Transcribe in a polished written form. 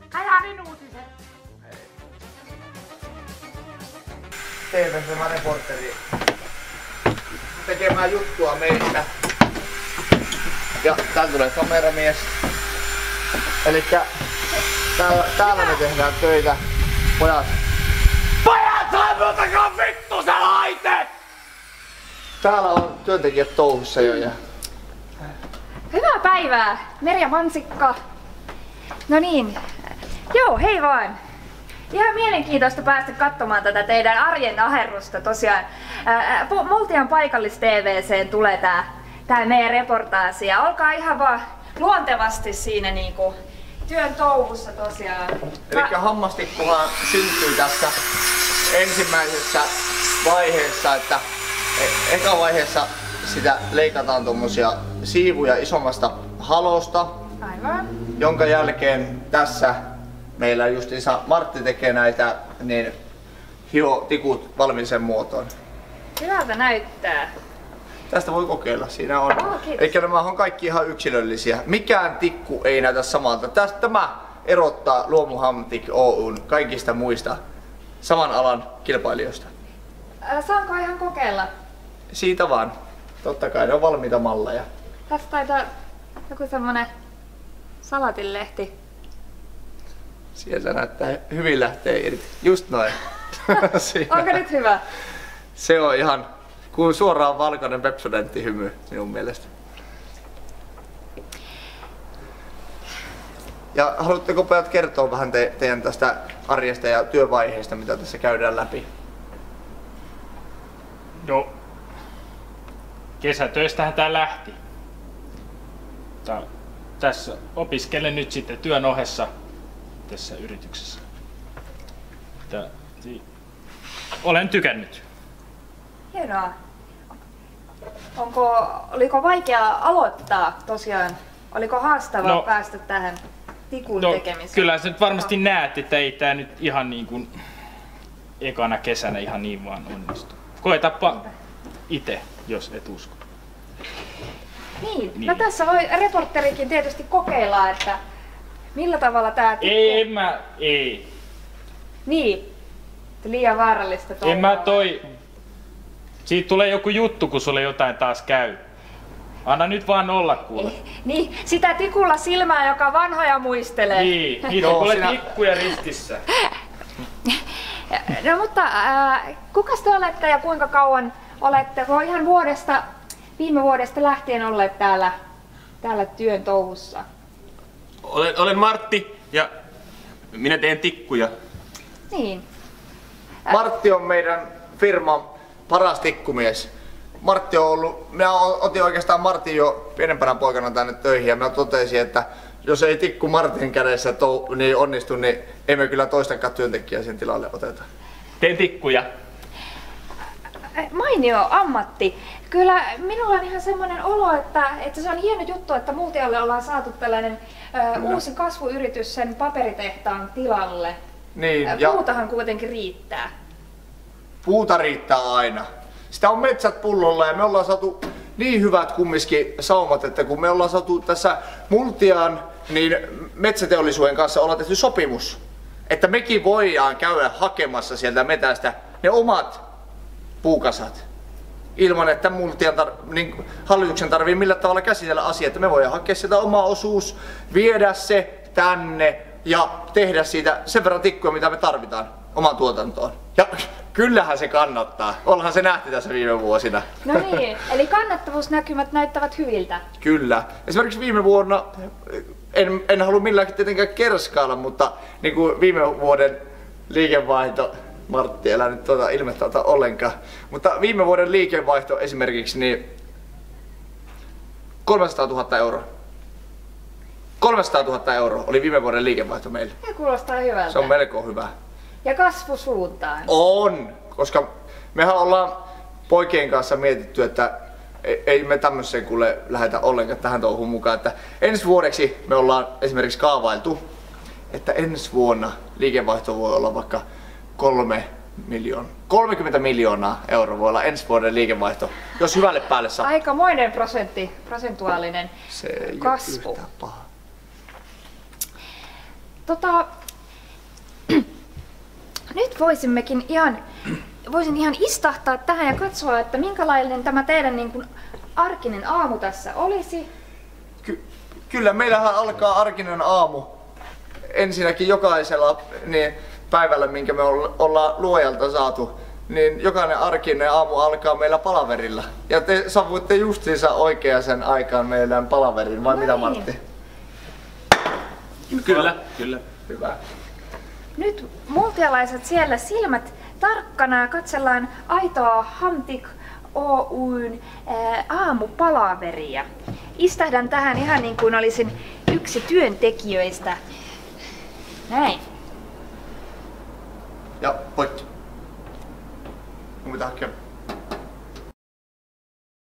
Kajanin uutiset. TV-reporteri tekemään juttua meistä. Ja täällä tulee kameramies. Elikkä täällä me tehdään töitä. Pojat! Saavuttakaa vittu se laite! Täällä on työntekijät touhussa jo ja... Hyvää päivää, Merja Mansikka. No niin, joo hei vaan. Ihan mielenkiintoista päästä katsomaan tätä teidän arjen aherrusta tosiaan. Multian paikallis-TV:seen tulee tää meidän reportaasi ja olkaa ihan vaan luontevasti siinä niinku työn touhussa tosiaan. Elikkä hammastikkuhan syntyy tässä ensimmäisessä vaiheessa, että eka vaiheessa sitä leikataan tommosia siivuja isommasta halosta. Aivan. Jonka jälkeen tässä meillä justiinsa Martti tekee näitä, niin hio tikut valmiiseen muotoon. Hyvältä näyttää. Tästä voi kokeilla, siinä on. Kiitos. Eli nämä on kaikki ihan yksilöllisiä. Mikään tikku ei näytä samalta. Tämä erottaa Luomuhamtik Oyn kaikista muista saman alan kilpailijoista. Saanko ihan kokeilla? Siitä vaan. Totta kai ne on valmiita malleja. Tässä taitaa joku semmonen salatinlehti. Sieltä näyttää hyvin lähtee irti. Just noin. Onko nyt hyvä? Se on ihan kuin suoraan valkoinen Pepsodentti hymy minun mielestä. Ja haluatteko pojat kertoa vähän teidän tästä arjesta ja työvaiheesta, mitä tässä käydään läpi? No, kesätöistähän tää lähti. Tässä opiskelen nyt sitten työn ohessa tässä yrityksessä. Olen tykännyt. Hienoa. Oliko vaikea aloittaa tosiaan? Oliko haastavaa päästä tähän tikun tekemiseen? Kyllä sä nyt varmasti näet, että ei tää nyt ihan niin kuin ekana kesänä ihan niin vaan onnistu. Koetapa itse, jos et usko. Niin. No tässä voi reporterikin tietysti kokeilla, että millä tavalla tää tikku... Ei. Niin. Liian vaarallista Siitä tulee joku juttu, kun sulle jotain taas käy. Anna nyt vaan olla kuule. Niin, sitä tikulla silmää, joka vanhoja muistelee. Niin, niitä on kuule tikkuja ristissä. No mutta, kukas te olette ja kuinka kauan olette? Ihan viime vuodesta lähtien olleet täällä työn touhussa. Olen Martti ja minä teen tikkuja. Niin. Martti on meidän firman paras tikkumies. Martti on ollut, minä otin oikeastaan Martin jo pienempänä poikana tänne töihin ja minä totesin, että jos ei tikku Martin kädessä niin onnistu, niin emme kyllä toistakaan työntekijää sen tilalle oteta. Teen tikkuja. Mainio ammatti. Kyllä minulla on ihan semmoinen olo, että se on hieno juttu, että Multialle ollaan saatu tällainen uusi kasvuyritys sen paperitehtaan tilalle. Niin, Puutahan kuitenkin riittää. Puuta riittää aina. Sitä on metsät pullolla ja me ollaan saatu niin hyvät kumminkin saumat, että kun me ollaan saatu tässä Multian niin metsäteollisuuden kanssa ollaan tehty sopimus, että mekin voidaan käydä hakemassa sieltä metästä ne omat puukasat ilman, että Multian niin hallituksen tarvii millä tavalla käsitellä asiaa, että me voidaan hakea sitä oma osuus, viedä se tänne ja tehdä siitä sen verran tikkuja, mitä me tarvitaan omaan tuotantoon. Ja kyllähän se kannattaa. Ollahan se nähty tässä viime vuosina. No niin, eli kannattavuusnäkymät näyttävät hyviltä. Kyllä. Esimerkiksi viime vuonna, en halua millään tietenkään kerskailla, mutta niin kuin viime vuoden liikevaihto, Martti älä nyt ilmettä ota ollenkaan, mutta viime vuoden liikevaihto esimerkiksi niin 300 000 euroa. 300 000 euroa oli viime vuoden liikevaihto meille. Se kuulostaa hyvältä. Se on melko hyvä. Ja kasvusuuntaan. On, koska mehän ollaan poikien kanssa mietitty, että ei me tämmöiseen kuule lähetä ollenkaan tähän touhuun mukaan. Että ensi vuodeksi me ollaan esimerkiksi kaavailtu, että ensi vuonna liikevaihto voi olla vaikka 30 miljoonaa euroa voi olla ensi vuoden liikevaihto, jos hyvälle päälle saa. Aikamoinen prosentuaalinen se ei kasvu. ole yhtään paha. Nyt voisin ihan istahtaa tähän ja katsoa, että minkälainen tämä teidän niin kuin arkinen aamu tässä olisi. Kyllä, meillähän alkaa arkinen aamu ensinnäkin jokaisella niin päivällä, minkä me ollaan luojalta saatu. Niin jokainen arkinen aamu alkaa meillä palaverilla. Ja te saavuitte justiinsa oikeaan aikaan meidän palaverin, vai mitä Martti? Kyllä, kyllä. Hyvä. Nyt multialaiset siellä silmät tarkkana ja katsellaan aitoa Hamtik Oyn aamupalaveria. Istahdan tähän ihan niin kuin olisin yksi työntekijöistä. Näin. Ja poikki. Mun pitää hakea